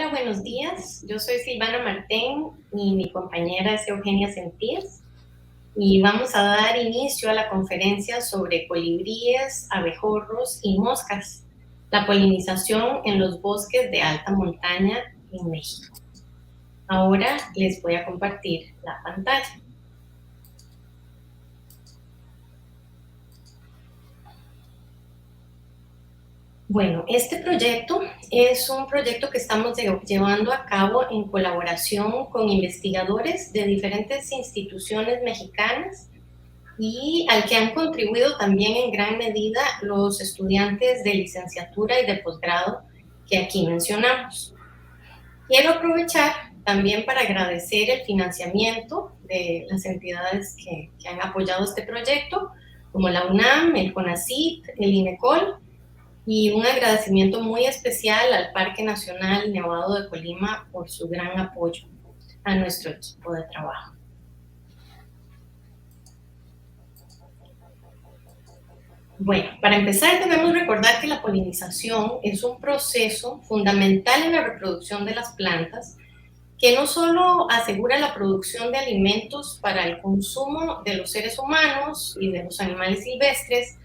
Hola, buenos días. Yo soy Silvana Martén y mi compañera es Eugenia Sentíes y vamos a dar inicio a la conferencia sobre colibríes, abejorros y moscas, la polinización en los bosques de alta montaña en México. Ahora les voy a compartir la pantalla. Bueno, este proyecto es un proyecto que estamos llevando a cabo en colaboración con investigadores de diferentes instituciones mexicanas y al que han contribuido también en gran medida los estudiantes de licenciatura y de posgrado que aquí mencionamos. Quiero aprovechar también para agradecer el financiamiento de las entidades que han apoyado este proyecto, como la UNAM, el CONACYT, el INECOL, y un agradecimiento muy especial al Parque Nacional Nevado de Colima por su gran apoyo a nuestro equipo de trabajo. Bueno, para empezar debemos recordar que la polinización es un proceso fundamental en la reproducción de las plantas que no solo asegura la producción de alimentos para el consumo de los seres humanos y de los animales silvestres,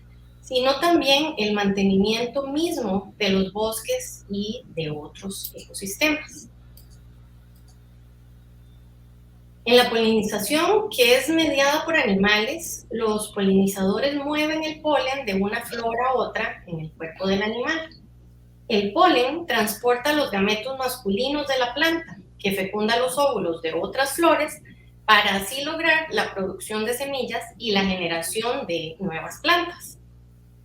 sino también el mantenimiento mismo de los bosques y de otros ecosistemas. En la polinización, que es mediada por animales, los polinizadores mueven el polen de una flor a otra en el cuerpo del animal. El polen transporta los gametos masculinos de la planta, que fecunda los óvulos de otras flores, para así lograr la producción de semillas y la generación de nuevas plantas.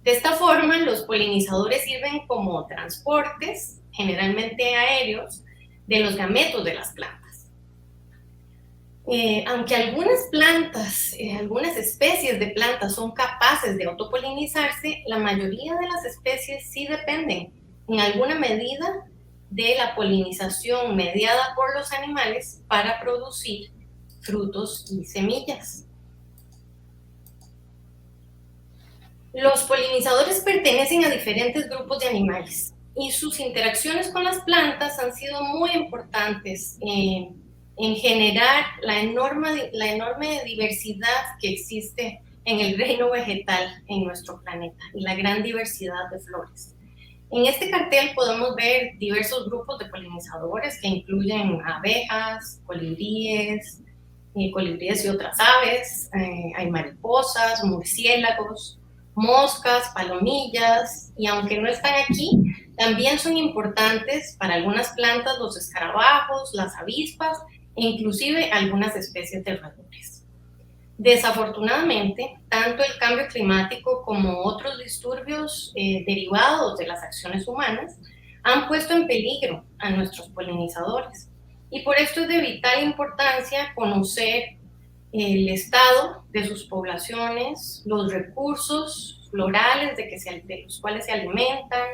De esta forma, los polinizadores sirven como transportes, generalmente aéreos, de los gametos de las plantas. Aunque algunas especies de plantas son capaces de autopolinizarse, la mayoría de las especies sí dependen en alguna medida de la polinización mediada por los animales para producir frutos y semillas. Los polinizadores pertenecen a diferentes grupos de animales y sus interacciones con las plantas han sido muy importantes en generar la enorme diversidad que existe en el reino vegetal en nuestro planeta y la gran diversidad de flores. En este cartel podemos ver diversos grupos de polinizadores que incluyen abejas, colibríes y otras aves, hay mariposas, murciélagos, moscas, palomillas, y aunque no están aquí, también son importantes para algunas plantas los escarabajos, las avispas e inclusive algunas especies de roedores. Desafortunadamente, tanto el cambio climático como otros disturbios derivados de las acciones humanas han puesto en peligro a nuestros polinizadores. Y por esto es de vital importancia conocer el estado de sus poblaciones, los recursos florales de los cuales se alimentan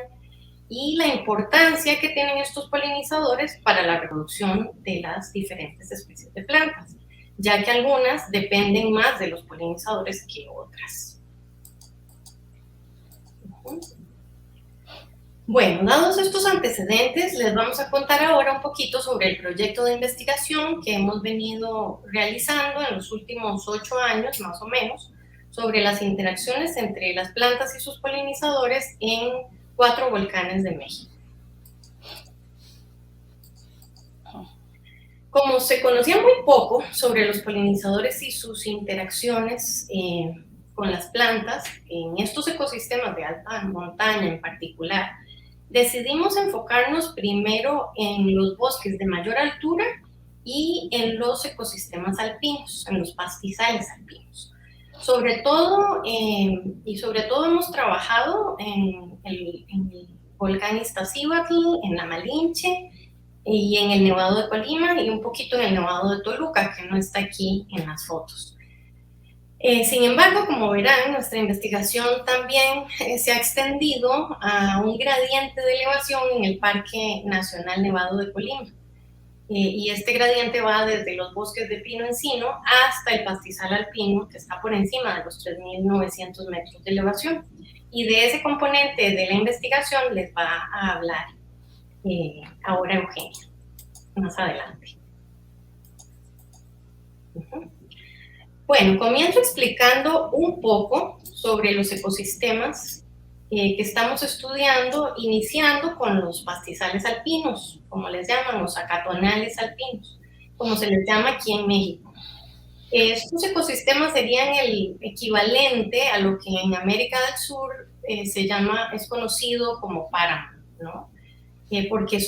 y la importancia que tienen estos polinizadores para la reproducción de las diferentes especies de plantas, ya que algunas dependen más de los polinizadores que otras. Bueno, dados estos antecedentes, les vamos a contar ahora un poquito sobre el proyecto de investigación que hemos venido realizando en los últimos 8 años, más o menos, sobre las interacciones entre las plantas y sus polinizadores en 4 volcanes de México. Como se conocía muy poco sobre los polinizadores y sus interacciones con las plantas en estos ecosistemas de alta montaña en particular, decidimos enfocarnos primero en los bosques de mayor altura y en los ecosistemas alpinos, en los pastizales alpinos. Sobre todo hemos trabajado en el volcán Iztaccíhuatl, en la Malinche y en el Nevado de Colima y un poquito en el Nevado de Toluca, que no está aquí en las fotos. Sin embargo, como verán, nuestra investigación también se ha extendido a un gradiente de elevación en el Parque Nacional Nevado de Colima. Y este gradiente va desde los bosques de pino-encino hasta el pastizal alpino, que está por encima de los 3.900 metros de elevación. Y de ese componente de la investigación les va a hablar ahora Eugenia. más adelante. Bueno, comienzo explicando un poco sobre los ecosistemas que estamos estudiando, iniciando con los pastizales alpinos, como les llaman, los acatonales alpinos, como se les llama aquí en México. Estos ecosistemas serían el equivalente a lo que en América del Sur es conocido como páramo, ¿no? Porque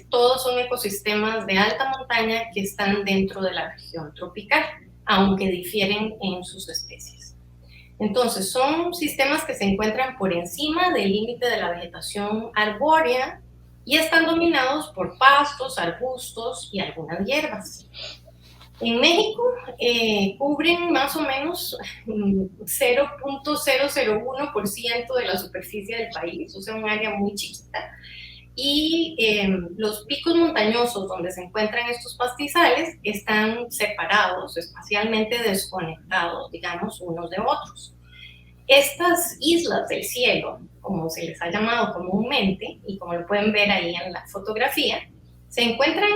todos son ecosistemas de alta montaña que están dentro de la región tropical, aunque difieren en sus especies. Entonces, son sistemas que se encuentran por encima del límite de la vegetación arbórea y están dominados por pastos, arbustos y algunas hierbas. En México cubren más o menos 0.001% de la superficie del país, o sea, un área muy chiquita. Y los picos montañosos donde se encuentran estos pastizales están separados, espacialmente desconectados, digamos, unos de otros. Estas islas del cielo, como se les ha llamado comúnmente, y como lo pueden ver ahí en la fotografía, se encuentran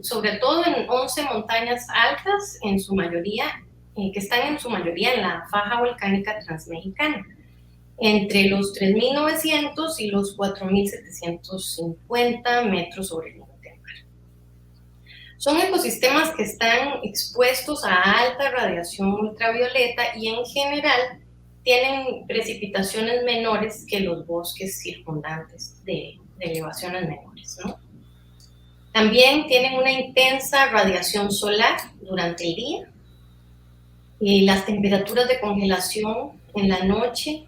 sobre todo en 11 montañas altas, en su mayoría, que están en su mayoría en la faja volcánica transmexicana, entre los 3.900 y los 4.750 metros sobre el nivel del mar. Son ecosistemas que están expuestos a alta radiación ultravioleta y en general tienen precipitaciones menores que los bosques circundantes de elevaciones menores, ¿no? También tienen una intensa radiación solar durante el día y las temperaturas de congelación en la noche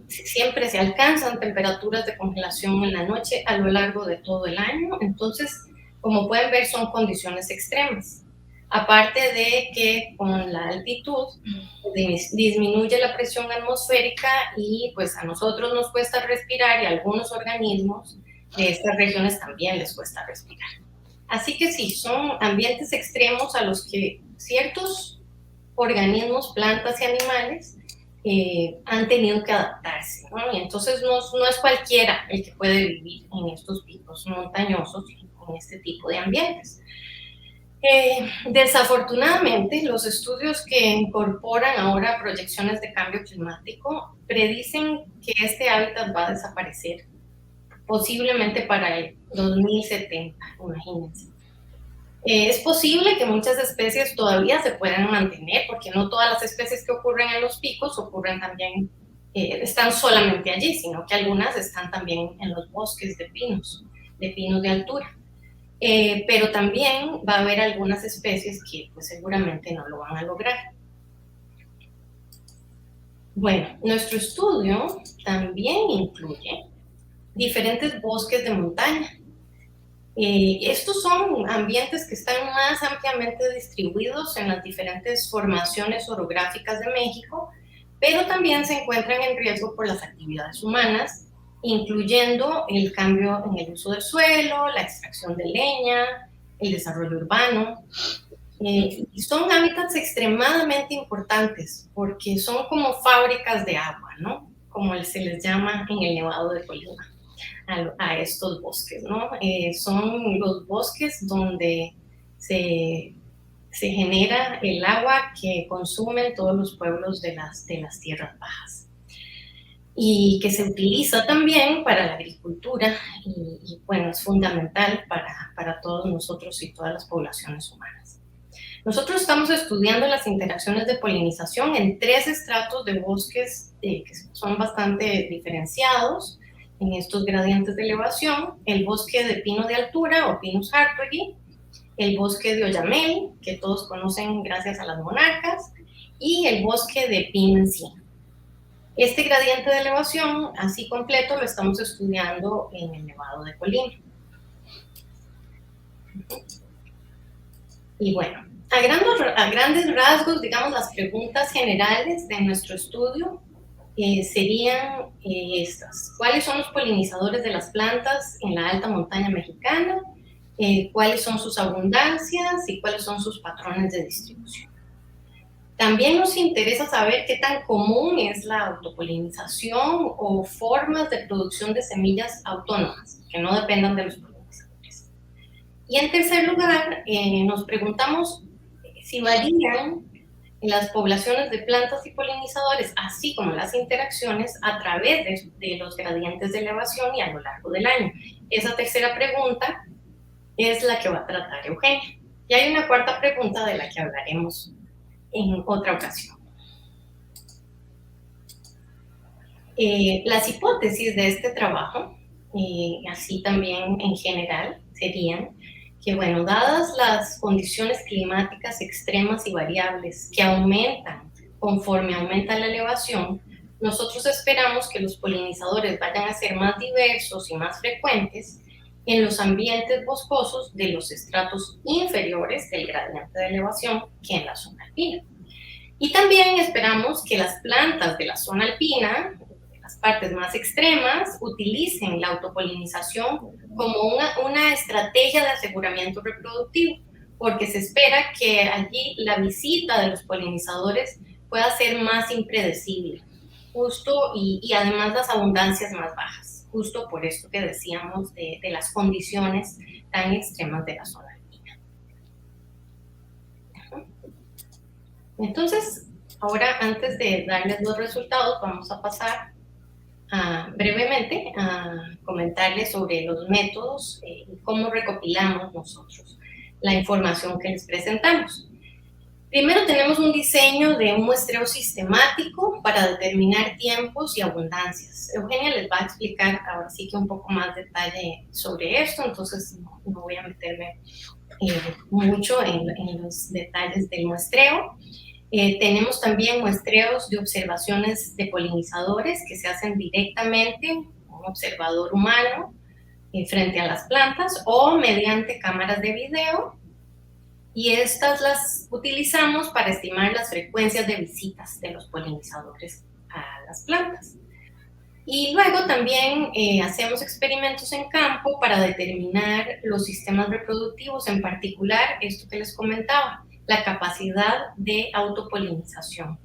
siempre se alcanzan temperaturas de congelación en la noche a lo largo de todo el año. Entonces, como pueden ver, son condiciones extremas. Aparte de que con la altitud disminuye la presión atmosférica y pues a nosotros nos cuesta respirar y a algunos organismos de estas regiones también les cuesta respirar. Así que sí, son ambientes extremos a los que ciertos organismos, plantas y animales han tenido que adaptarse, ¿no? Y entonces no es cualquiera el que puede vivir en estos picos montañosos y en este tipo de ambientes. Desafortunadamente, los estudios que incorporan ahora proyecciones de cambio climático predicen que este hábitat va a desaparecer, posiblemente para el 2070, imagínense. Es posible que muchas especies todavía se puedan mantener, porque no todas las especies que ocurren en los picos ocurren también, están solamente allí, sino que algunas están también en los bosques de pinos de altura. Pero también va a haber algunas especies que pues, seguramente no lo van a lograr. Bueno, nuestro estudio también incluye diferentes bosques de montaña. Estos son ambientes que están más ampliamente distribuidos en las diferentes formaciones orográficas de México, pero también se encuentran en riesgo por las actividades humanas, incluyendo el cambio en el uso del suelo, la extracción de leña, el desarrollo urbano. Y son hábitats extremadamente importantes porque son como fábricas de agua, ¿no? Como se les llama en el Nevado de Colima a estos bosques, ¿no? Son los bosques donde se genera el agua que consumen todos los pueblos de las tierras bajas y que se utiliza también para la agricultura y bueno, es fundamental para todos nosotros y todas las poblaciones humanas. Nosotros estamos estudiando las interacciones de polinización en 3 estratos de bosques que son bastante diferenciados en estos gradientes de elevación: el bosque de pino de altura o Pinus hartwigi, el bosque de oyamel, que todos conocen gracias a las monarcas, y el bosque de pino encino. Este gradiente de elevación, así completo, lo estamos estudiando en el Nevado de Colima. Y bueno, a grandes rasgos, digamos, las preguntas generales de nuestro estudio serían estas. ¿Cuáles son los polinizadores de las plantas en la alta montaña mexicana? ¿Cuáles son sus abundancias y cuáles son sus patrones de distribución? También nos interesa saber qué tan común es la autopolinización o formas de producción de semillas autónomas que no dependan de los polinizadores. Y en tercer lugar, nos preguntamos si varían las poblaciones de plantas y polinizadores, así como las interacciones a través de los gradientes de elevación y a lo largo del año. Esa tercera pregunta es la que va a tratar Eugenia. Y hay una cuarta pregunta de la que hablaremos en otra ocasión. Las hipótesis de este trabajo, así también en general, serían que, bueno, dadas las condiciones climáticas extremas y variables que aumentan conforme aumenta la elevación, nosotros esperamos que los polinizadores vayan a ser más diversos y más frecuentes en los ambientes boscosos de los estratos inferiores del gradiente de elevación que en la zona alpina. Y también esperamos que las plantas de la zona alpina, de las partes más extremas, utilicen la autopolinización como una estrategia de aseguramiento reproductivo, porque se espera que allí la visita de los polinizadores pueda ser más impredecible, justo y además las abundancias más bajas, justo por esto que decíamos de las condiciones tan extremas de la zona alpina. Entonces, ahora antes de darles los resultados, vamos a pasar brevemente a comentarles sobre los métodos y cómo recopilamos nosotros la información que les presentamos. Primero tenemos un diseño de un muestreo sistemático para determinar tiempos y abundancias. Eugenia les va a explicar ahora sí que un poco más detalle sobre esto, entonces no voy a meterme mucho en los detalles del muestreo. Tenemos también muestreos de observaciones de polinizadores que se hacen directamente con un observador humano frente a las plantas o mediante cámaras de video, y estas las utilizamos para estimar las frecuencias de visitas de los polinizadores a las plantas. Y luego también hacemos experimentos en campo para determinar los sistemas reproductivos, en particular esto que les comentaba, la capacidad de autopolinización.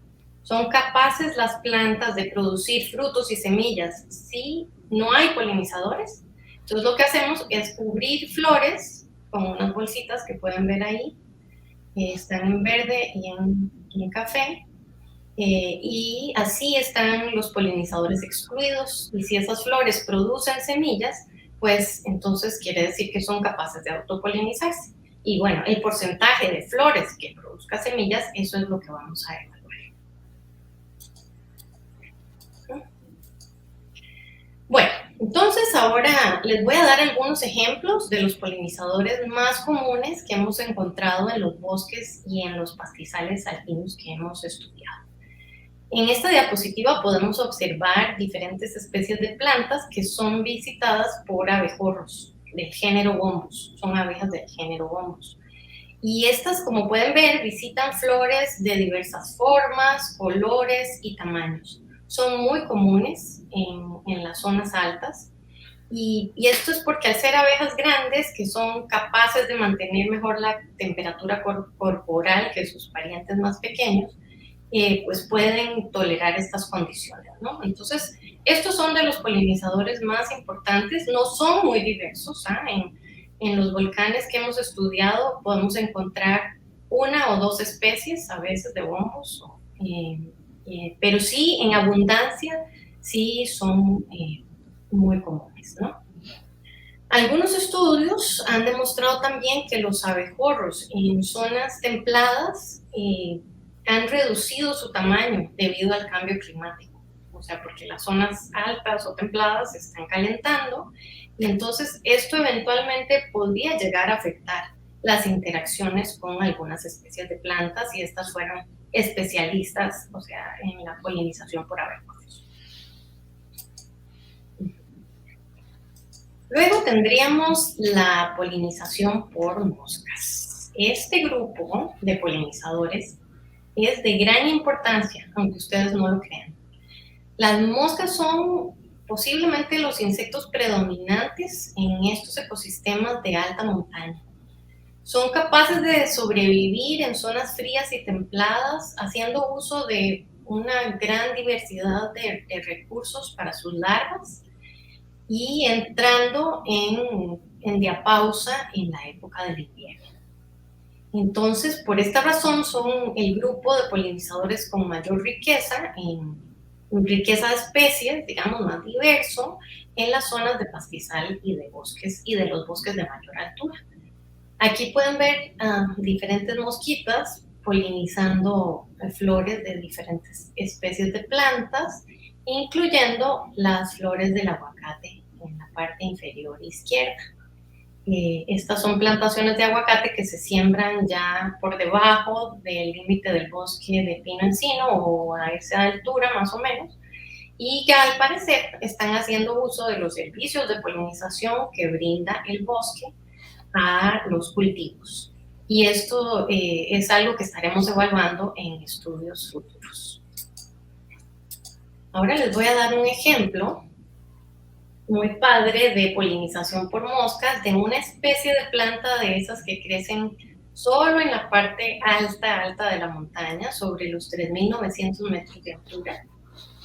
Son capaces las plantas de producir frutos y semillas si no hay polinizadores. Entonces lo que hacemos es cubrir flores con unas bolsitas que pueden ver ahí, están en verde y en café, y así están los polinizadores excluidos, y si esas flores producen semillas, pues entonces quiere decir que son capaces de autopolinizarse. Y bueno, el porcentaje de flores que produzca semillas, eso es lo que vamos a evaluar. Bueno, entonces ahora les voy a dar algunos ejemplos de los polinizadores más comunes que hemos encontrado en los bosques y en los pastizales alpinos que hemos estudiado. En esta diapositiva podemos observar diferentes especies de plantas que son visitadas por abejorros del género Bombus, son abejas del género Bombus. Y estas, como pueden ver, visitan flores de diversas formas, colores y tamaños. Son muy comunes en las zonas altas, y esto es porque al ser abejas grandes que son capaces de mantener mejor la temperatura corporal que sus parientes más pequeños, pues pueden tolerar estas condiciones, ¿no? Entonces, estos son de los polinizadores más importantes, no son muy diversos, en los volcanes que hemos estudiado podemos encontrar una o dos especies, a veces de bombos, pero sí, en abundancia, sí son muy comunes, ¿no? Algunos estudios han demostrado también que los abejorros en zonas templadas han reducido su tamaño debido al cambio climático, o sea, porque las zonas altas o templadas se están calentando, y entonces esto eventualmente podría llegar a afectar las interacciones con algunas especies de plantas, y estas fueron especialistas, o sea, en la polinización por abejorros. Luego tendríamos la polinización por moscas. Este grupo de polinizadores es de gran importancia, aunque ustedes no lo crean. Las moscas son posiblemente los insectos predominantes en estos ecosistemas de alta montaña. Son capaces de sobrevivir en zonas frías y templadas, haciendo uso de una gran diversidad de recursos para sus larvas. y entrando en diapausa en la época del invierno. Entonces, por esta razón, son el grupo de polinizadores con mayor riqueza, en riqueza de especies, digamos, más diverso, en las zonas de pastizal y de bosques y de los bosques de mayor altura. Aquí pueden ver diferentes mosquitas polinizando flores de diferentes especies de plantas, incluyendo las flores del aguacate en la parte inferior izquierda. Estas son plantaciones de aguacate que se siembran ya por debajo del límite del bosque de pino-encino o a esa altura más o menos, y que al parecer están haciendo uso de los servicios de polinización que brinda el bosque a los cultivos. Y esto es algo que estaremos evaluando en estudios futuros. Ahora les voy a dar un ejemplo muy padre de polinización por moscas de una especie de planta de esas que crecen solo en la parte alta de la montaña, sobre los 3.900 metros de altura.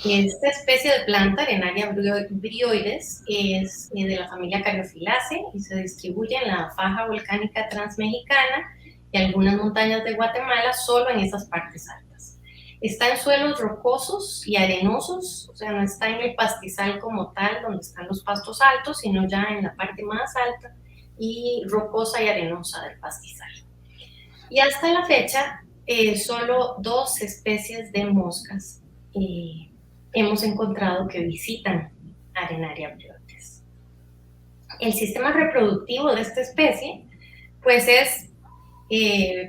Esta especie de planta, Arenaria bryoides, es de la familia Caryophyllaceae y se distribuye en la faja volcánica transmexicana y algunas montañas de Guatemala, solo en esas partes altas. Está en suelos rocosos y arenosos, o sea, no está en el pastizal como tal, donde están los pastos altos, sino ya en la parte más alta y rocosa y arenosa del pastizal. Y hasta la fecha, solo 2 especies de moscas hemos encontrado que visitan Arenaria bryoides. El sistema reproductivo de esta especie, pues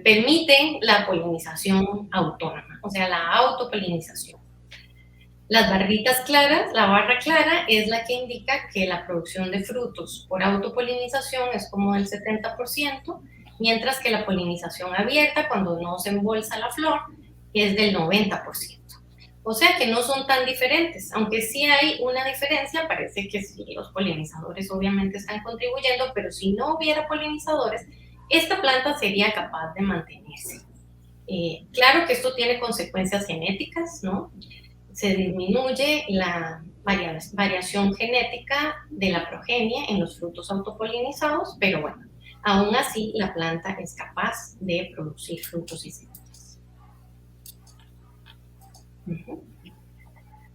permite la polinización autónoma, o sea, la autopolinización. Las barritas claras, la barra clara es la que indica que la producción de frutos por autopolinización es como del 70%, mientras que la polinización abierta, cuando no se embolsa la flor, es del 90%. O sea que no son tan diferentes, aunque sí hay una diferencia, parece que sí, los polinizadores obviamente están contribuyendo, pero si no hubiera polinizadores, esta planta sería capaz de mantenerse. Claro que esto tiene consecuencias genéticas, ¿no? Se disminuye la variación genética de la progenie en los frutos autopolinizados, pero bueno, aún así la planta es capaz de producir frutos y semillas.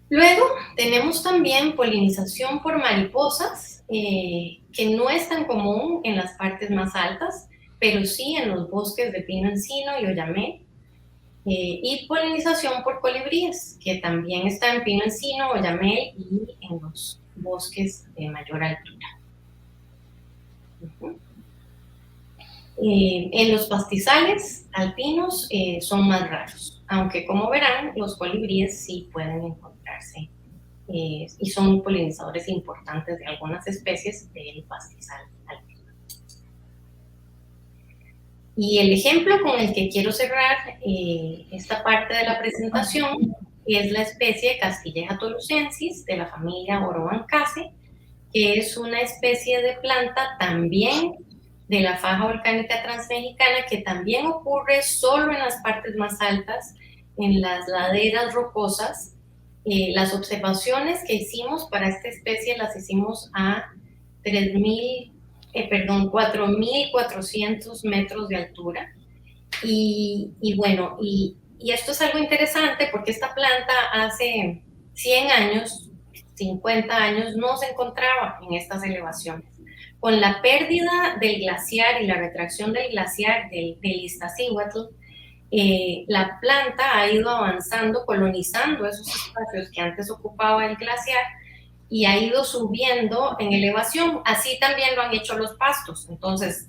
Luego tenemos también polinización por mariposas, que no es tan común en las partes más altas, pero sí en los bosques de pino-encino y oyamel. Y polinización por colibríes, que también está en pino-encino, oyamel y en los bosques de mayor altura. En los pastizales alpinos son más raros, aunque como verán, los colibríes sí pueden encontrarse y son polinizadores importantes de algunas especies del pastizal alpino. Y el ejemplo con el que quiero cerrar esta parte de la presentación es la especie Castilleja tolucensis de la familia Orobancaceae, que es una especie de planta también de la faja volcánica transmexicana, que también ocurre solo en las partes más altas, en las laderas rocosas. Las observaciones que hicimos para esta especie las hicimos a 4.400 metros de altura. Y bueno, y esto es algo interesante porque esta planta hace 100 años, 50 años, no se encontraba en estas elevaciones. Con la pérdida del glaciar y la retracción del glaciar del Iztaccíhuatl, la planta ha ido avanzando, colonizando esos espacios que antes ocupaba el glaciar y ha ido subiendo en elevación. Así también lo han hecho los pastos. Entonces,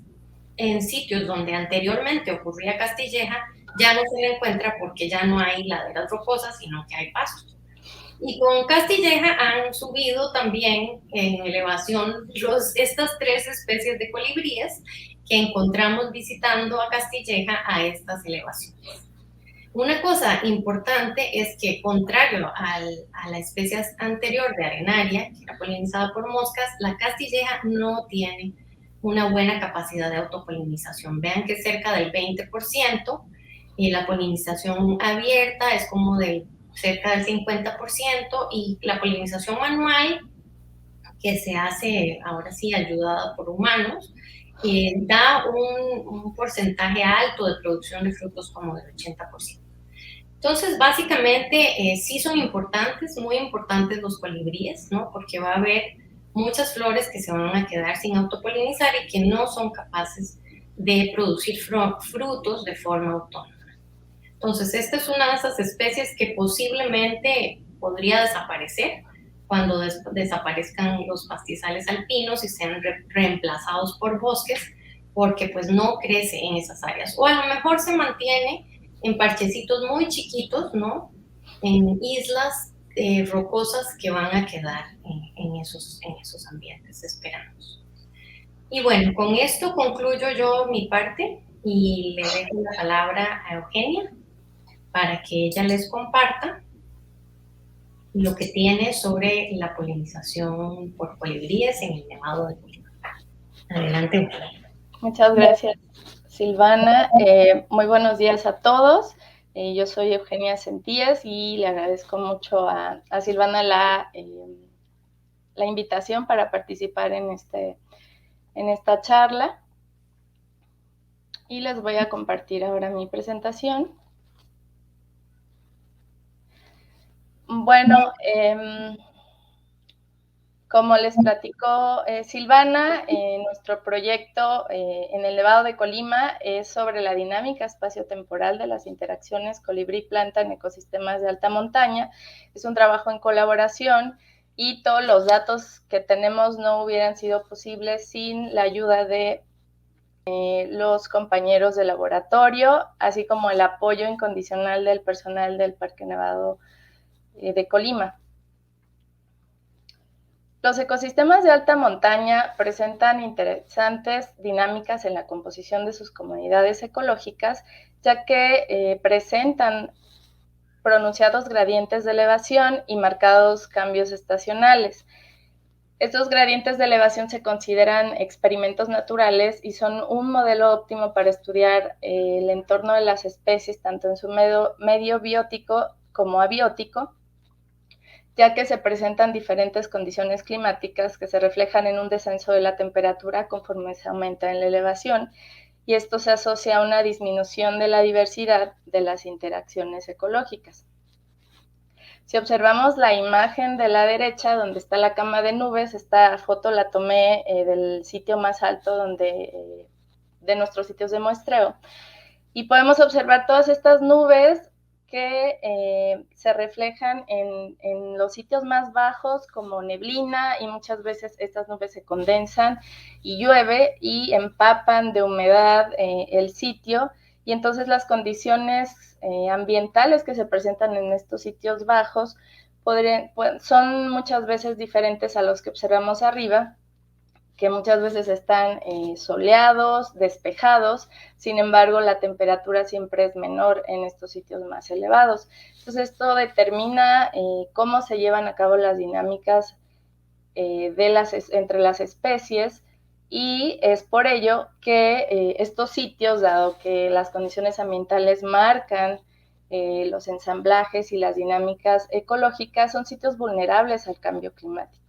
en sitios donde anteriormente ocurría castilleja, ya no se le encuentra porque ya no hay laderas rocosas, sino que hay pastos. Y con castilleja han subido también en elevación estas 3 especies de colibríes que encontramos visitando a Castilleja a estas elevaciones. Una cosa importante es que, contrario a la especie anterior de Arenaria, que era polinizada por moscas, la Castilleja no tiene una buena capacidad de autopolinización. Vean que es cerca del 20%, y la polinización abierta es como de cerca del 50%, y la polinización manual, que se hace ahora sí ayudada por humanos, da un porcentaje alto de producción de frutos como del 80%. Entonces, básicamente, sí son importantes, muy importantes los colibríes, ¿no? Porque va a haber muchas flores que se van a quedar sin autopolinizar y que no son capaces de producir frutos de forma autónoma. Entonces, esta es una de esas especies que posiblemente podría desaparecer cuando desaparezcan los pastizales alpinos y sean reemplazados por bosques, porque pues no crece en esas áreas. O a lo mejor se mantiene en parchecitos muy chiquitos, ¿no? En islas rocosas que van a quedar en esos ambientes, esperamos. Y bueno, con esto concluyo yo mi parte y le dejo la palabra a Eugenia para que ella les comparta lo que tiene sobre la polinización por colibríes en el Nevado de Colima. Adelante, Eugenia. Muchas gracias, Silvana. Muy buenos días a todos. Yo soy Eugenia Sentíes y le agradezco mucho a Silvana la invitación para participar en esta charla. Y les voy a compartir ahora mi presentación. Bueno, como les platicó Silvana, nuestro proyecto en el Nevado de Colima es sobre la dinámica espaciotemporal de las interacciones colibrí-planta en ecosistemas de alta montaña. Es un trabajo en colaboración y todos los datos que tenemos no hubieran sido posibles sin la ayuda de los compañeros de laboratorio, así como el apoyo incondicional del personal del Parque Nevado de Colima. Los ecosistemas de alta montaña presentan interesantes dinámicas en la composición de sus comunidades ecológicas, ya que presentan pronunciados gradientes de elevación y marcados cambios estacionales. Estos gradientes de elevación se consideran experimentos naturales y son un modelo óptimo para estudiar el entorno de las especies, tanto en su medio biótico como abiótico, ya que se presentan diferentes condiciones climáticas que se reflejan en un descenso de la temperatura conforme se aumenta en la elevación, y esto se asocia a una disminución de la diversidad de las interacciones ecológicas. Si observamos la imagen de la derecha, donde está la cama de nubes, esta foto la tomé del sitio más alto de nuestros sitios de muestreo, y podemos observar todas estas nubes que se reflejan en los sitios más bajos como neblina, y muchas veces estas nubes se condensan y llueve y empapan de humedad el sitio, y entonces las condiciones ambientales que se presentan en estos sitios bajos son muchas veces diferentes a los que observamos arriba, que muchas veces están soleados, despejados. Sin embargo, la temperatura siempre es menor en estos sitios más elevados. Entonces, esto determina cómo se llevan a cabo las dinámicas entre las especies, y es por ello que estos sitios, dado que las condiciones ambientales marcan los ensamblajes y las dinámicas ecológicas, son sitios vulnerables al cambio climático.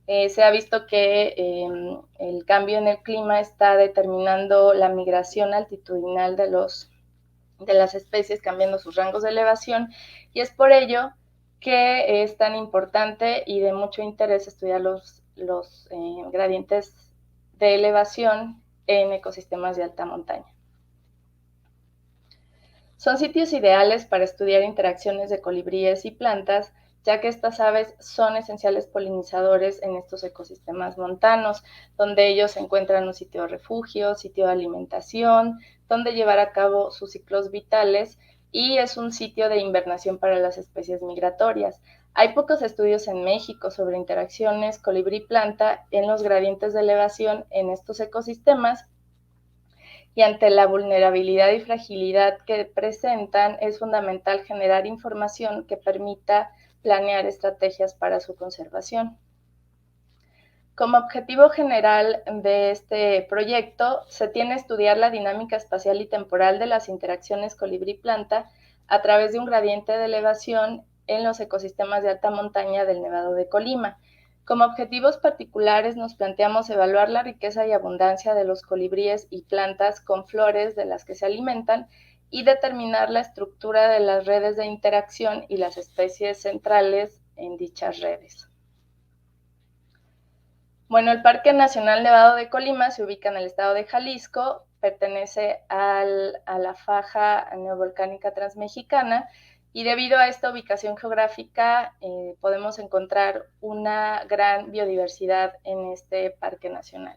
Se ha visto que el cambio en el clima está determinando la migración altitudinal de las especies, cambiando sus rangos de elevación, y es por ello que es tan importante y de mucho interés estudiar los gradientes de elevación en ecosistemas de alta montaña. Son sitios ideales para estudiar interacciones de colibríes y plantas, ya que estas aves son esenciales polinizadores en estos ecosistemas montanos, donde ellos encuentran un sitio de refugio, sitio de alimentación, donde llevar a cabo sus ciclos vitales, y es un sitio de invernación para las especies migratorias. Hay pocos estudios en México sobre interacciones colibrí-planta en los gradientes de elevación en estos ecosistemas, y ante la vulnerabilidad y fragilidad que presentan, es fundamental generar información que permita planear estrategias para su conservación. Como objetivo general de este proyecto, se tiene estudiar la dinámica espacial y temporal de las interacciones colibrí-planta a través de un gradiente de elevación en los ecosistemas de alta montaña del Nevado de Colima. Como objetivos particulares nos planteamos evaluar la riqueza y abundancia de los colibríes y plantas con flores de las que se alimentan y determinar la estructura de las redes de interacción y las especies centrales en dichas redes. Bueno, el Parque Nacional Nevado de Colima se ubica en el estado de Jalisco, pertenece a la faja neovolcánica transmexicana, y debido a esta ubicación geográfica podemos encontrar una gran biodiversidad en este parque nacional.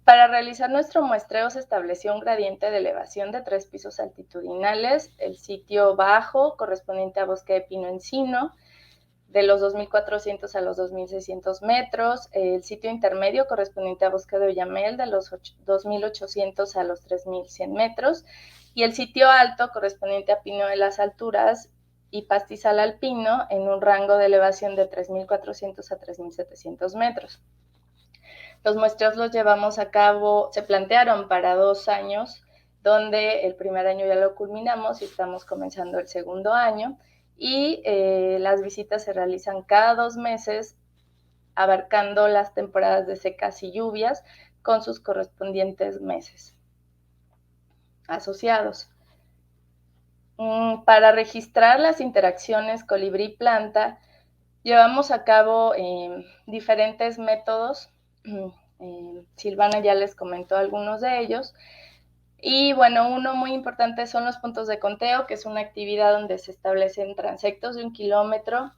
Para realizar nuestro muestreo se estableció un gradiente de elevación de 3 pisos altitudinales, el sitio bajo correspondiente a bosque de pino-encino, de los 2.400 a los 2.600 metros, el sitio intermedio correspondiente a bosque de oyamel de los 2.800 a los 3.100 metros, y el sitio alto correspondiente a pino de las alturas y pastizal alpino en un rango de elevación de 3.400 a 3.700 metros. Los muestreos los llevamos a cabo, se plantearon para 2 años, donde el primer año ya lo culminamos y estamos comenzando el segundo año, y las visitas se realizan cada 2 meses, abarcando las temporadas de secas y lluvias con sus correspondientes meses asociados. Para registrar las interacciones colibrí-planta, llevamos a cabo diferentes métodos. Silvana ya les comentó algunos de ellos. Y bueno, uno muy importante son los puntos de conteo, que es una actividad donde se establecen transectos de 1 kilómetro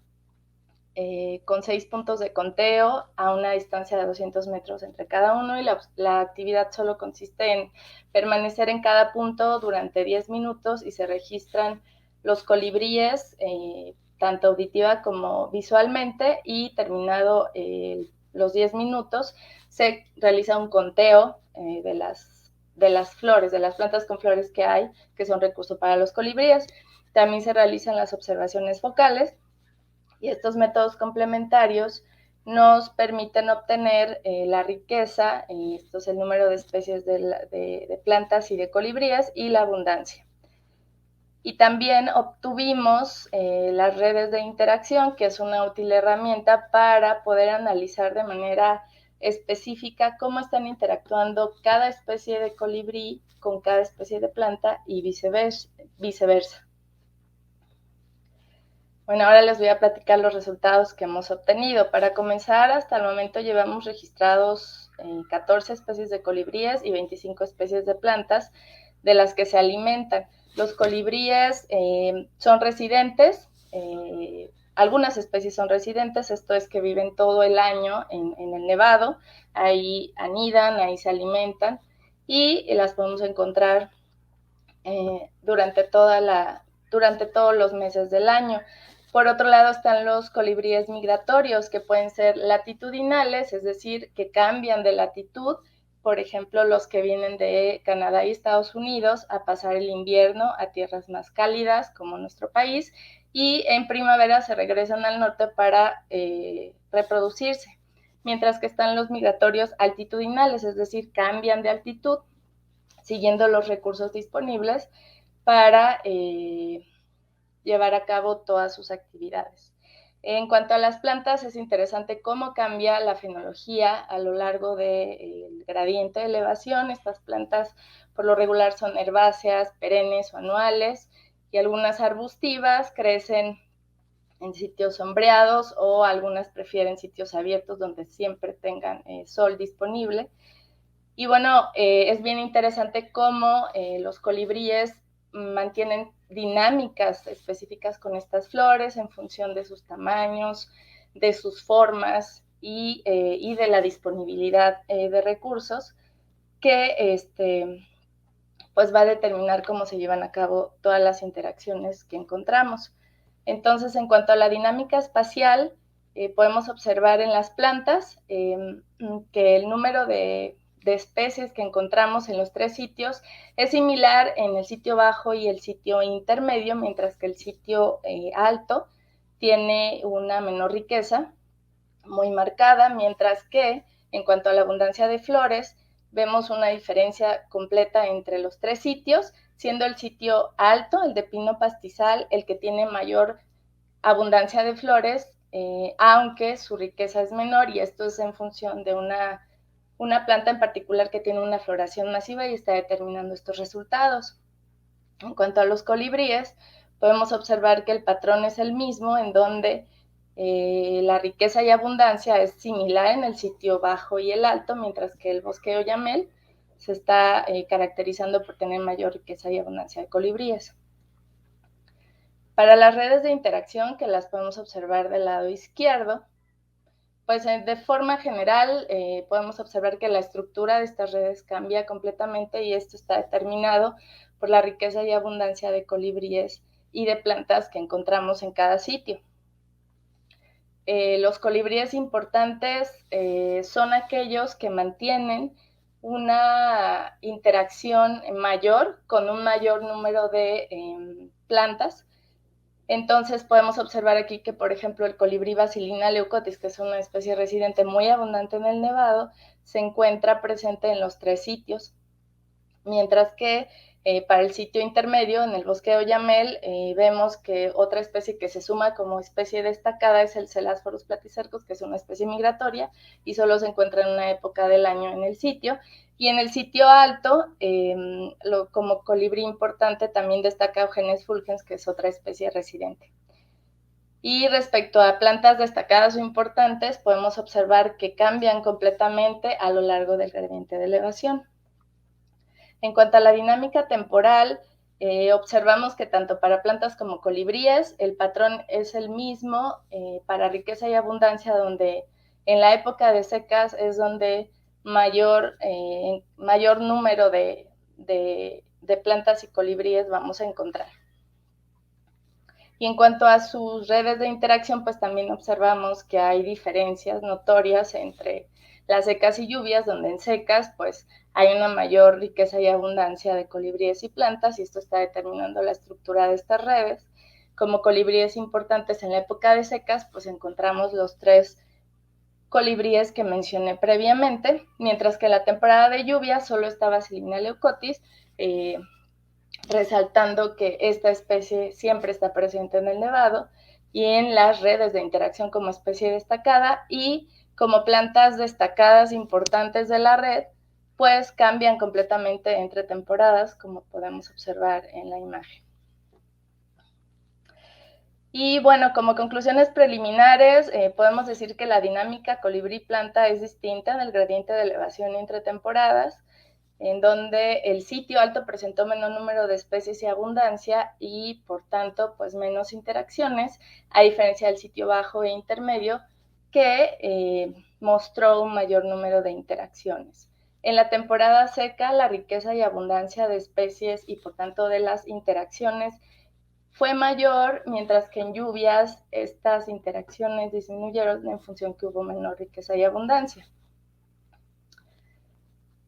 con 6 puntos de conteo a una distancia de 200 metros entre cada uno, y la actividad solo consiste en permanecer en cada punto durante 10 minutos y se registran los colibríes, tanto auditiva como visualmente, y terminado los 10 minutos se realiza un conteo de las flores, de las plantas con flores que hay, que son recurso para los colibríes. También se realizan las observaciones focales, y estos métodos complementarios nos permiten obtener la riqueza, esto es el número de especies de plantas y de colibríes, y la abundancia. Y también obtuvimos las redes de interacción, que es una útil herramienta para poder analizar de manera específica cómo están interactuando cada especie de colibrí con cada especie de planta y viceversa. Bueno, ahora les voy a platicar los resultados que hemos obtenido. Para comenzar, hasta el momento llevamos registrados 14 especies de colibríes y 25 especies de plantas de las que se alimentan. Los colibríes son residentes, algunas especies son residentes, esto es que viven todo el año en el nevado, ahí anidan, ahí se alimentan, y las podemos encontrar durante todos los meses del año. Por otro lado están los colibríes migratorios, que pueden ser latitudinales, es decir, que cambian de latitud, por ejemplo, los que vienen de Canadá y Estados Unidos a pasar el invierno a tierras más cálidas, como nuestro país, y en primavera se regresan al norte para reproducirse. Mientras que están los migratorios altitudinales, es decir, cambian de altitud, siguiendo los recursos disponibles para llevar a cabo todas sus actividades. En cuanto a las plantas, es interesante cómo cambia la fenología a lo largo del gradiente de elevación. Estas plantas por lo regular son herbáceas, perennes o anuales, y algunas arbustivas, crecen en sitios sombreados, o algunas prefieren sitios abiertos donde siempre tengan sol disponible. Y bueno, es bien interesante cómo los colibríes mantienen dinámicas específicas con estas flores en función de sus tamaños, de sus formas y de la disponibilidad de recursos, que pues va a determinar cómo se llevan a cabo todas las interacciones que encontramos. Entonces, en cuanto a la dinámica espacial, podemos observar en las plantas que el número de especies que encontramos en los 3 sitios es similar en el sitio bajo y el sitio intermedio, mientras que el sitio alto tiene una menor riqueza muy marcada, mientras que en cuanto a la abundancia de flores, vemos una diferencia completa entre los 3 sitios, siendo el sitio alto, el de pino pastizal, el que tiene mayor abundancia de flores, aunque su riqueza es menor, y esto es en función de una planta en particular que tiene una floración masiva y está determinando estos resultados. En cuanto a los colibríes, podemos observar que el patrón es el mismo, en donde la riqueza y abundancia es similar en el sitio bajo y el alto, mientras que el bosque de Oyamel se está caracterizando por tener mayor riqueza y abundancia de colibríes. Para las redes de interacción, que las podemos observar del lado izquierdo, pues de forma general podemos observar que la estructura de estas redes cambia completamente, y esto está determinado por la riqueza y abundancia de colibríes y de plantas que encontramos en cada sitio. Los colibríes importantes son aquellos que mantienen una interacción mayor con un mayor número de plantas. Entonces podemos observar aquí que, por ejemplo, el colibrí Basilina leucotis, que es una especie residente muy abundante en el Nevado, se encuentra presente en los 3 sitios, mientras que para el sitio intermedio, en el bosque de Oyamel, vemos que otra especie que se suma como especie destacada es el Celasphorus platycercus, que es una especie migratoria y solo se encuentra en una época del año en el sitio. Y en el sitio alto, como colibrí importante, también destaca Eugenes fulgens, que es otra especie residente. Y respecto a plantas destacadas o importantes, podemos observar que cambian completamente a lo largo del gradiente de elevación. En cuanto a la dinámica temporal, observamos que tanto para plantas como colibríes el patrón es el mismo para riqueza y abundancia, donde en la época de secas es donde mayor número de plantas y colibríes vamos a encontrar. Y en cuanto a sus redes de interacción, pues también observamos que hay diferencias notorias entre las secas y lluvias, donde en secas pues hay una mayor riqueza y abundancia de colibríes y plantas, y esto está determinando la estructura de estas redes. Como colibríes importantes en la época de secas, pues encontramos los 3 colibríes que mencioné previamente, mientras que en la temporada de lluvia solo está Basilina leucotis, resaltando que esta especie siempre está presente en el Nevado y en las redes de interacción como especie destacada, y como plantas destacadas importantes de la red, pues cambian completamente entre temporadas, como podemos observar en la imagen. Y bueno, como conclusiones preliminares, podemos decir que la dinámica colibrí-planta es distinta en el gradiente de elevación entre temporadas, en donde el sitio alto presentó menor número de especies y abundancia y, por tanto, pues menos interacciones, a diferencia del sitio bajo e intermedio, que mostró un mayor número de interacciones. En la temporada seca, la riqueza y abundancia de especies y, por tanto, de las interacciones fue mayor, mientras que en lluvias estas interacciones disminuyeron en función que hubo menor riqueza y abundancia.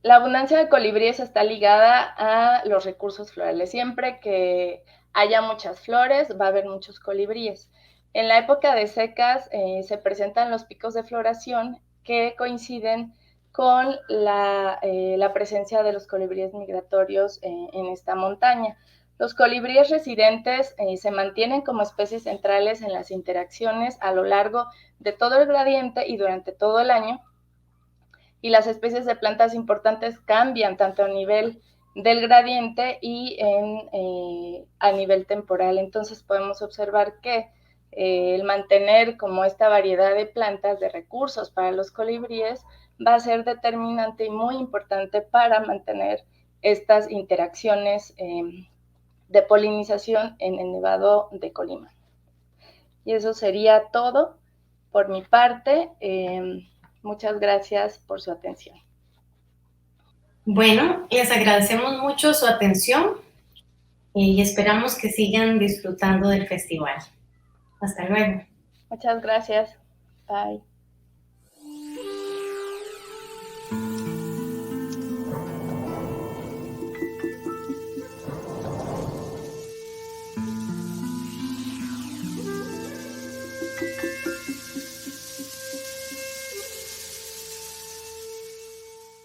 La abundancia de colibríes está ligada a los recursos florales. Siempre que haya muchas flores, va a haber muchos colibríes. En la época de secas se presentan los picos de floración que coinciden con la presencia de los colibríes migratorios en esta montaña. Los colibríes residentes se mantienen como especies centrales en las interacciones a lo largo de todo el gradiente y durante todo el año, y las especies de plantas importantes cambian tanto a nivel del gradiente y a nivel temporal. Entonces podemos observar que el mantener como esta variedad de plantas, de recursos para los colibríes, va a ser determinante y muy importante para mantener estas interacciones de polinización en el Nevado de Colima. Y eso sería todo por mi parte. Muchas gracias por su atención. Bueno, les agradecemos mucho su atención y esperamos que sigan disfrutando del festival. Hasta luego. Muchas gracias. Bye.